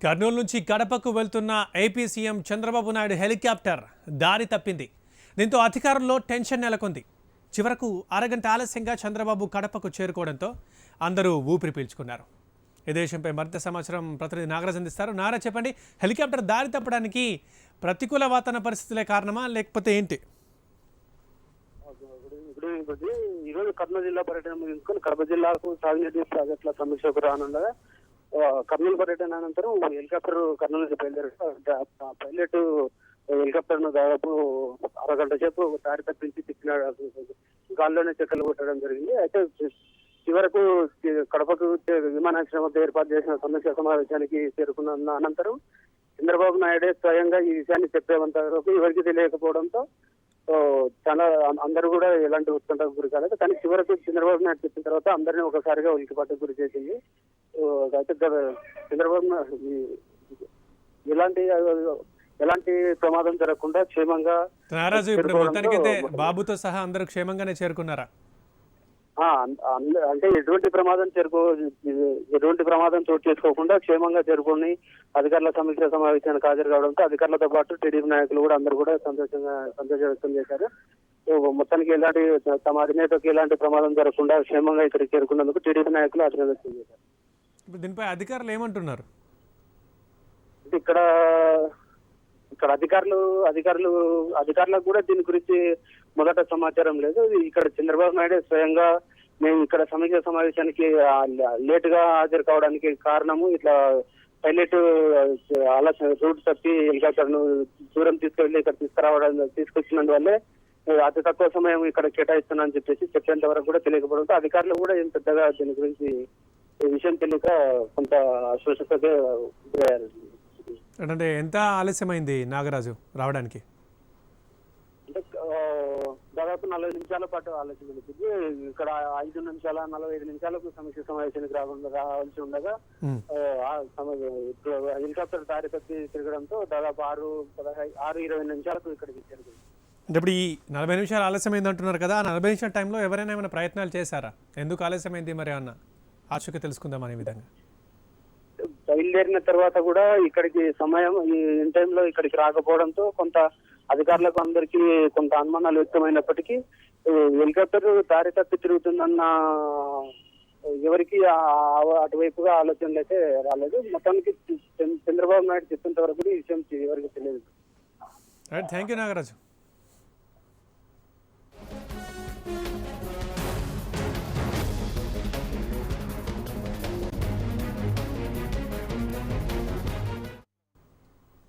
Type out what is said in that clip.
కర్నూలు నుంచి కడపకు వెళ్తున్న AP CM Chandrababu Naidu helicopter దారి తప్పింది. దీంతో అధికారుల్లో టెన్షన్ నెలకొంది. చివరకు అరగంట ఆలస్యంగా చంద్రబాబు కడపకు చేరుకోవడంతో అందరూ ఊపిరి పీల్చుకున్నారు. ఈ దేశంపై మరింత సమాచారం ప్రతినిధి నాగరాజ్ అందిస్తారు. నాగరాజ్, చెప్పండి, హెలికాప్టర్ దారి తప్పడానికి ప్రతికూల వాతావరణ పరిస్థితులే కారణమా లేకపోతే ఏంటి? ఈరోజు కర్నూలు జిల్లా పర్యటన ముగించుకొని కడప జిల్లాకు సాగునీటి ప్రాజెక్టుల సమీక్షకు రానుండగా కర్నూలు పర్యటన అనంతరం హెలికాప్టర్ కర్నూలు నుంచి బయలుదేరారు. పైలట్ హెలికాప్టర్ ను దాదాపు అరగంట సేపు దారి తప్పించి గాల్లోనే చెక్కలు కొట్టడం జరిగింది. అయితే చివరకు కడపకు విమానాశ్రయం వద్ద ఏర్పాటు చేసిన సమీక్ష సమావేశానికి చేరుకున్న అనంతరం చంద్రబాబు నాయుడే స్వయంగా ఈ విషయాన్ని చెప్పేంత వరకు ఎవరికి తెలియకపోవడంతో చాలా అందరూ కూడా ఎలాంటి ఉత్కంఠకు గురి కాలేదు. కానీ చివరకు చంద్రబాబు నాయుడు చెప్పిన తర్వాత అందరినీ ఒకసారిగా ఉలికిపాటుకు గురి చేసింది. అయితే చంద్రబాబు ఎలాంటి ప్రమాదం జరగకుండా క్షేమంగా బాబుతో సహా అందరూ క్షేమంగానే చేరుకున్నారా? అంటే ఎటువంటి ప్రమాదం చోటు చేసుకోకుండా క్షేమంగా చేరుకొని అధికారుల సమీక్ష సమావేశానికి హాజరు కావడంతో అధికారులతో పాటు టీడీపీ నాయకులు కూడా అందరూ కూడా సంతోషం వ్యక్తం చేశారు. మొత్తానికి తమ అధినేతకు ఎలాంటి ప్రమాదం జరగకుండా క్షేమంగా ఇక్కడికి చేరుకున్నందుకు టీడీపీ నాయకులు ఆశ్చర్యం వ్యక్తం చేశారు. దీనిపై అధికారులు ఏమంటున్నారు? ఇక్కడ అధికారులకు కూడా దీని గురించి మొదట సమాచారం లేదు. ఇక్కడ చంద్రబాబు నాయుడు స్వయంగా మేము ఇక్కడ సమీక్ష సమావేశానికి లేట్ గా హాజరు కావడానికి కారణము ఇట్లా పైలట్ రూట్ తప్పి హెలికాప్టర్ ను దూరం తీసుకెళ్లి ఇక్కడ తీసుకొచ్చినందువల్లే అతి తక్కువ సమయం ఇక్కడ కేటాయిస్తున్నా అని చెప్పేంత వరకు కూడా తెలియకపోవడంతో అధికారులు కూడా ఏం పెద్దగా దీని గురించి విషయం తెలియక కొంత అస్వస్థతకే గురయ్యారు. అంటే ఎంత ఆలస్యమైంది నాగరాజు రావడానికి? దాదాపు 40 నిమిషాల పాటు ఆలస్యం జరుగుతుంది. ఇక్కడ 5 నిమిషాల 45 నిమిషాలకు సమీక్ష సమావేశానికి రావాల్సి ఉండగా హెలికాప్టర్ దారి తప్పి తిరగడంతో దాదాపు 6:20 నిమిషాలకు ఇక్కడికి చేరుకుంది. అంటే ఇప్పుడు ఈ 40 నిమిషాలు ఆలస్యమైంది అంటున్నారు కదా, ఆ 40 నిమిషాల టైంలో ఎవరైనా ఏమైనా ప్రయత్నాలు చేశారా? ఎందుకు ఆలస్యమైంది మరి అన్న ఆశకి తెలుసుకుందాం అనే విధంగా. బయలుదేరిన తర్వాత కూడా ఇక్కడికి సమయం ఇన్ టైంలో ఇక్కడికి రాకపోవడంతో కొంత అధికారులకు అందరికీ కొంత అనుమానాలు వ్యక్తమైనప్పటికీ హెలికాప్టర్ దారి తప్పి తిరుగుతుందన్న ఎవరికి అటువైపుగా ఆలోచనలు అయితే రాలేదు. మొత్తానికి చంద్రబాబు నాయుడు చెప్పినంత వరకు ఈ విషయం ఎవరికి తెలియదు. Thank you Nagaraju.